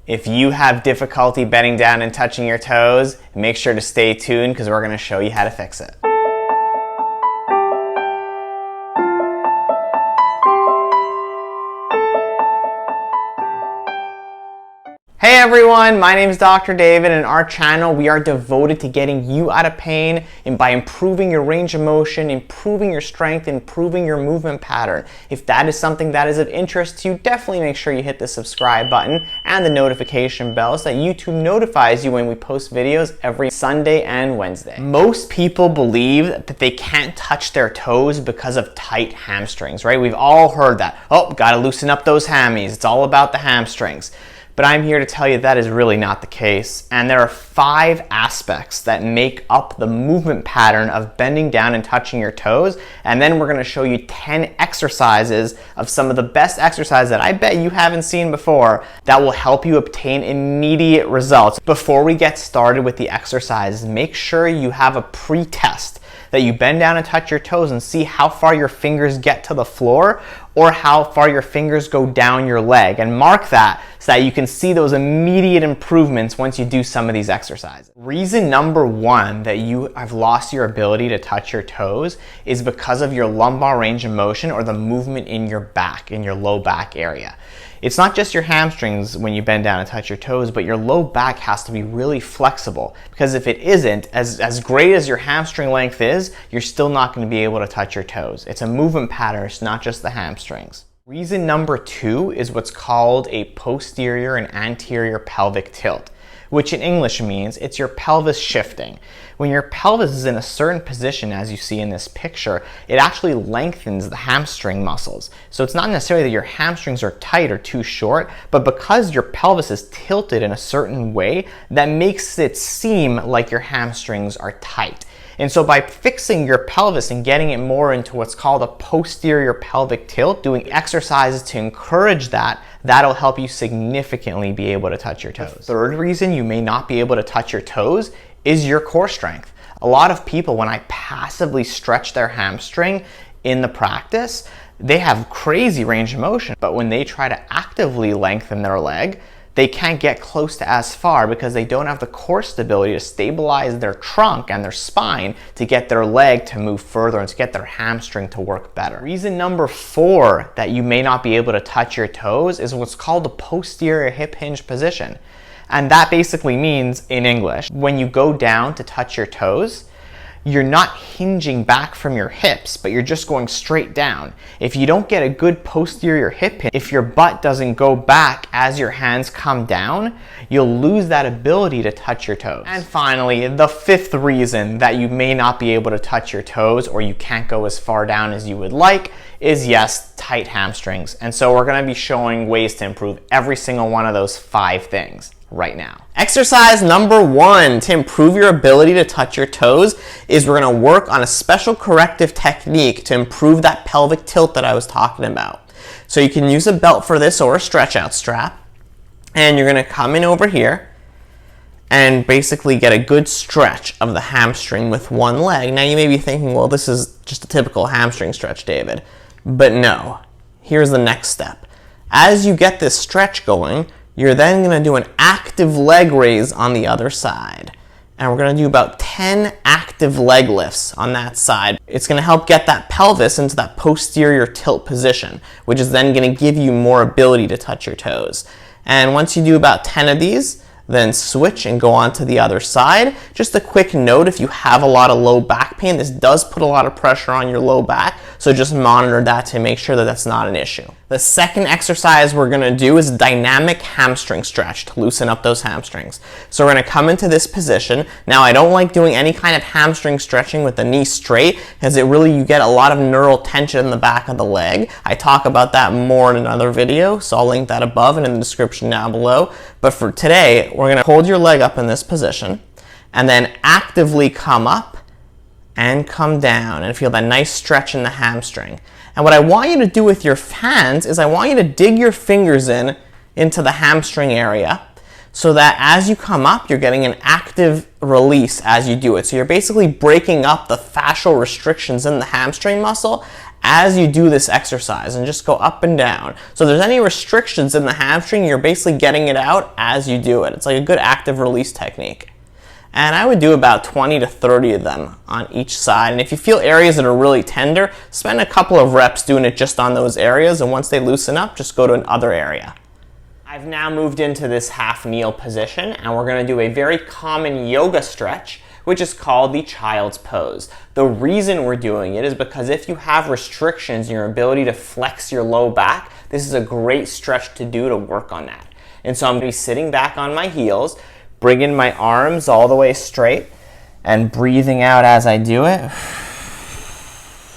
If you have difficulty bending down and touching your toes, make sure to stay tuned because we're going to show you how to fix it. Hey everyone, my name is Dr. David, and in our channel we are devoted to getting you out of pain and by improving your range of motion, improving your strength, improving your movement pattern. If that is something that is of interest to you, definitely make sure you hit the subscribe button and the notification bell so that YouTube notifies you when we post videos every Sunday and Wednesday. Most people believe that they can't touch their toes because of tight hamstrings, right? We've all heard that. Oh, gotta loosen up those hammies. It's all about the hamstrings. But I'm here to tell you that is really not the case. And there are 5 aspects that make up the movement pattern of bending down and touching your toes. And then we're gonna show you 10 exercises of some of the best exercises that I bet you haven't seen before that will help you obtain immediate results. Before we get started with the exercises, make sure you have a pre-test that you bend down and touch your toes and see how far your fingers get to the floor or how far your fingers go down your leg, and mark that so that you can see those immediate improvements once you do some of these exercises. Reason number 1 that you have lost your ability to touch your toes is because of your lumbar range of motion or the movement in your back, in your low back area. It's not just your hamstrings when you bend down and touch your toes, but your low back has to be really flexible, because if it isn't, as great as your hamstring length is, you're still not going to be able to touch your toes. It's a movement pattern, it's not just the hamstrings. Reason number 2 is what's called a posterior and anterior pelvic tilt, which in English means it's your pelvis shifting. When your pelvis is in a certain position, as you see in this picture, it actually lengthens the hamstring muscles. So it's not necessarily that your hamstrings are tight or too short, but because your pelvis is tilted in a certain way, that makes it seem like your hamstrings are tight. And so by fixing your pelvis and getting it more into what's called a posterior pelvic tilt, doing exercises to encourage that, that'll help you significantly be able to touch your toes. The third reason you may not be able to touch your toes is your core strength. A lot of people, when I passively stretch their hamstring in the practice, they have crazy range of motion, but when they try to actively lengthen their leg, they can't get close to as far because they don't have the core stability to stabilize their trunk and their spine to get their leg to move further and to get their hamstring to work better. Reason number 4 that you may not be able to touch your toes is what's called the posterior hip hinge position. And that basically means, in English, when you go down to touch your toes, you're not hinging back from your hips, but you're just going straight down. If you don't get a good posterior hip hinge, if your butt doesn't go back as your hands come down, you'll lose that ability to touch your toes. And finally, the 5th reason that you may not be able to touch your toes or you can't go as far down as you would like is, yes, tight hamstrings. And so we're gonna be showing ways to improve every single one of those 5 things right now. Exercise number 1 to improve your ability to touch your toes is we're going to work on a special corrective technique to improve that pelvic tilt that I was talking about. So you can use a belt for this or a stretch out strap, and you're going to come in over here and basically get a good stretch of the hamstring with one leg. Now you may be thinking, well, this is just a typical hamstring stretch, David. But no, here's the next step. As you get this stretch going, you're then going to do an active leg raise on the other side. And we're going to do about 10 active leg lifts on that side. It's going to help get that pelvis into that posterior tilt position, which is then going to give you more ability to touch your toes. And once you do about 10 of these, then switch and go on to the other side. Just a quick note, if you have a lot of low back pain, this does put a lot of pressure on your low back, so just monitor that to make sure that that's not an issue. The second exercise we're gonna do is dynamic hamstring stretch to loosen up those hamstrings. So we're gonna come into this position. Now I don't like doing any kind of hamstring stretching with the knee straight because you get a lot of neural tension in the back of the leg. I talk about that more in another video, so I'll link that above and in the description down below. But for today, we're gonna hold your leg up in this position and then actively come up and come down and feel that nice stretch in the hamstring. And what I want you to do with your hands is I want you to dig your fingers into the hamstring area so that as you come up, you're getting an active release as you do it. So you're basically breaking up the fascial restrictions in the hamstring muscle as you do this exercise, and just go up and down. So if there's any restrictions in the hamstring, you're basically getting it out as you do it. It's like a good active release technique. And I would do about 20 to 30 of them on each side. And if you feel areas that are really tender, spend a couple of reps doing it just on those areas, and once they loosen up, just go to another area. I've now moved into this half kneel position, and we're going to do a very common yoga stretch, which is called the child's pose. The reason we're doing it is because if you have restrictions in your ability to flex your low back, this is a great stretch to do to work on that. And so I'm going to be sitting back on my heels, bringing my arms all the way straight, and breathing out as I do it.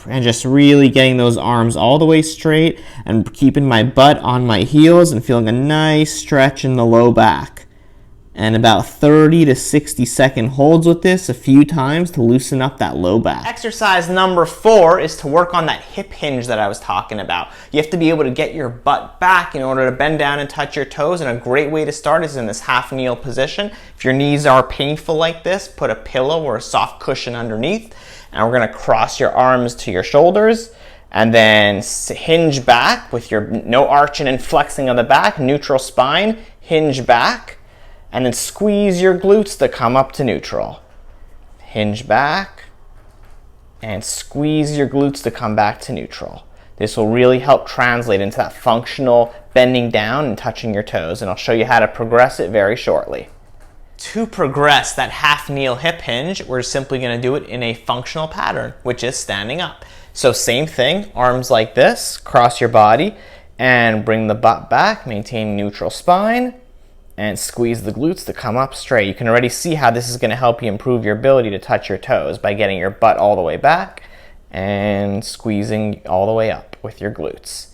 And just really getting those arms all the way straight and keeping my butt on my heels and feeling a nice stretch in the low back. And about 30 to 60 second holds with this a few times to loosen up that low back. Exercise number 4 is to work on that hip hinge that I was talking about. You have to be able to get your butt back in order to bend down and touch your toes, and a great way to start is in this half kneel position. If your knees are painful like this, put a pillow or a soft cushion underneath, and we're going to cross your arms to your shoulders and then hinge back with your no arching and flexing of the back, neutral spine, hinge back. And then squeeze your glutes to come up to neutral. Hinge back and squeeze your glutes to come back to neutral. This will really help translate into that functional bending down and touching your toes, and I'll show you how to progress it very shortly. To progress that half kneel hip hinge, we're simply going to do it in a functional pattern, which is standing up. So same thing, arms like this, cross your body and bring the butt back, maintain neutral spine, and squeeze the glutes to come up straight. You can already see how this is going to help you improve your ability to touch your toes by getting your butt all the way back and squeezing all the way up with your glutes.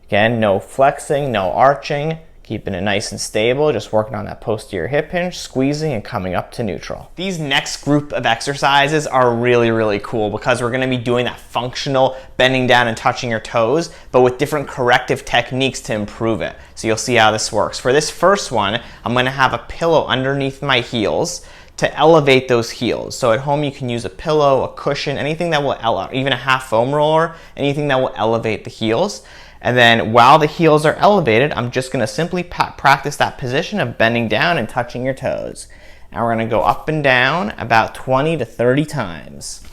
Again, no flexing, no arching, keeping it nice and stable, just working on that posterior hip hinge, squeezing and coming up to neutral. These next group of exercises are really, really cool because we're going to be doing that functional bending down and touching your toes, but with different corrective techniques to improve it. So you'll see how this works. For this first one, I'm going to have a pillow underneath my heels to elevate those heels. So at home you can use a pillow, a cushion, anything that will elevate, even a half foam roller, anything that will elevate the heels. And then while the heels are elevated, I'm just going to simply practice that position of bending down and touching your toes. And we're going to go up and down about 20 to 30 times.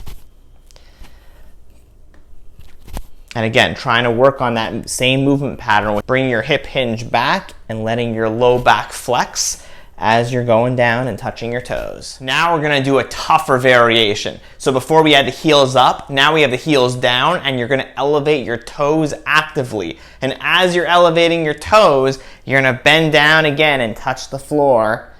And again, trying to work on that same movement pattern with bringing your hip hinge back and letting your low back flex as you're going down and touching your toes. Now we're going to do a tougher variation. So before we had the heels up, now we have the heels down, and you're going to elevate your toes actively. And as you're elevating your toes, you're going to bend down again and touch the floor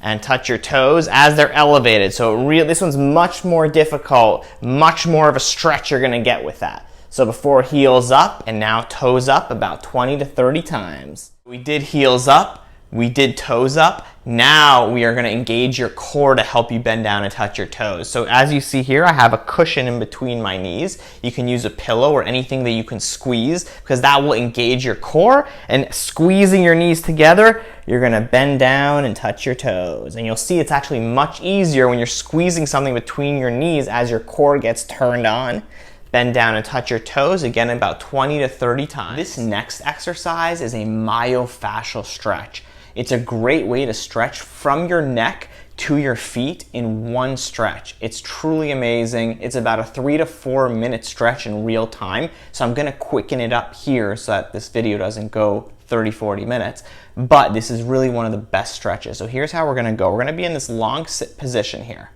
and touch your toes as they're elevated. So this one's much more difficult, much more of a stretch you're going to get with that. So before heels up and now toes up about 20 to 30 times. We did heels up. We did toes up. Now we are going to engage your core to help you bend down and touch your toes. So as you see here, I have a cushion in between my knees. You can use a pillow or anything that you can squeeze because that will engage your core. And squeezing your knees together, you're going to bend down and touch your toes. And you'll see it's actually much easier when you're squeezing something between your knees as your core gets turned on. Bend down and touch your toes, again about 20 to 30 times. This next exercise is a myofascial stretch. It's a great way to stretch from your neck to your feet in one stretch. It's truly amazing. It's about a 3 to 4 minute stretch in real time. So I'm gonna quicken it up here so that this video doesn't go 30-40 minutes. But this is really one of the best stretches. So here's how we're gonna go. We're gonna be in this long sit position here.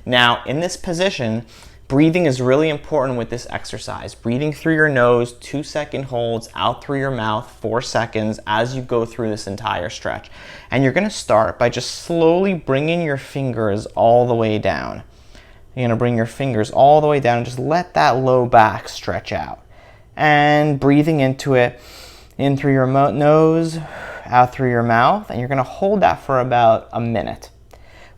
Now in this position, breathing is really important with this exercise. Breathing through your nose, 2-second holds, out through your mouth, 4 seconds as you go through this entire stretch. And you're gonna start by just slowly bringing your fingers all the way down. You're gonna bring your fingers all the way down and just let that low back stretch out. And breathing into it, in through your nose, out through your mouth, and you're gonna hold that for about a minute.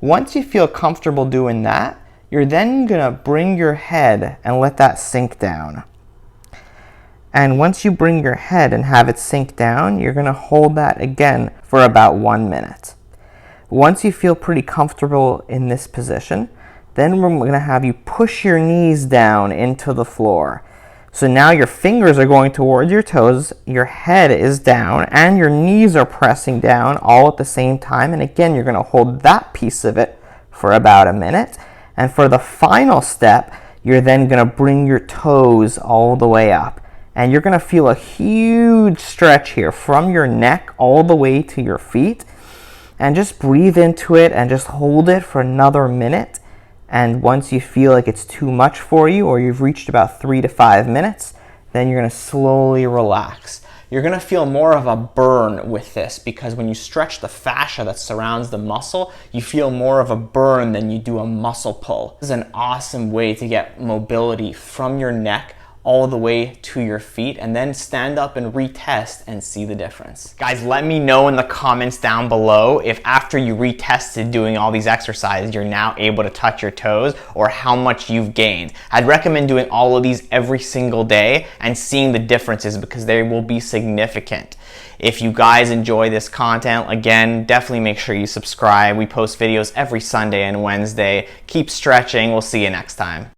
Once you feel comfortable doing that, you're then gonna bring your head and let that sink down. And once you bring your head and have it sink down, you're gonna hold that again for about 1 minute. Once you feel pretty comfortable in this position, then we're gonna have you push your knees down into the floor. So now your fingers are going towards your toes, your head is down, and your knees are pressing down all at the same time. And again, you're going to hold that piece of it for about a minute. And for the final step, you're then going to bring your toes all the way up. And you're going to feel a huge stretch here from your neck all the way to your feet. And just breathe into it and just hold it for another minute. And once you feel like it's too much for you, or you've reached about 3 to 5 minutes, then you're going to slowly relax. You're going to feel more of a burn with this, because when you stretch the fascia that surrounds the muscle, you feel more of a burn than you do a muscle pull. This is an awesome way to get mobility from your neck all the way to your feet, and then stand up and retest and see the difference. Guys, let me know in the comments down below if after you retested doing all these exercises, you're now able to touch your toes, or how much you've gained. I'd recommend doing all of these every single day and seeing the differences, because they will be significant. If you guys enjoy this content, again, definitely make sure you subscribe. We post videos every Sunday and Wednesday. Keep stretching. We'll see you next time.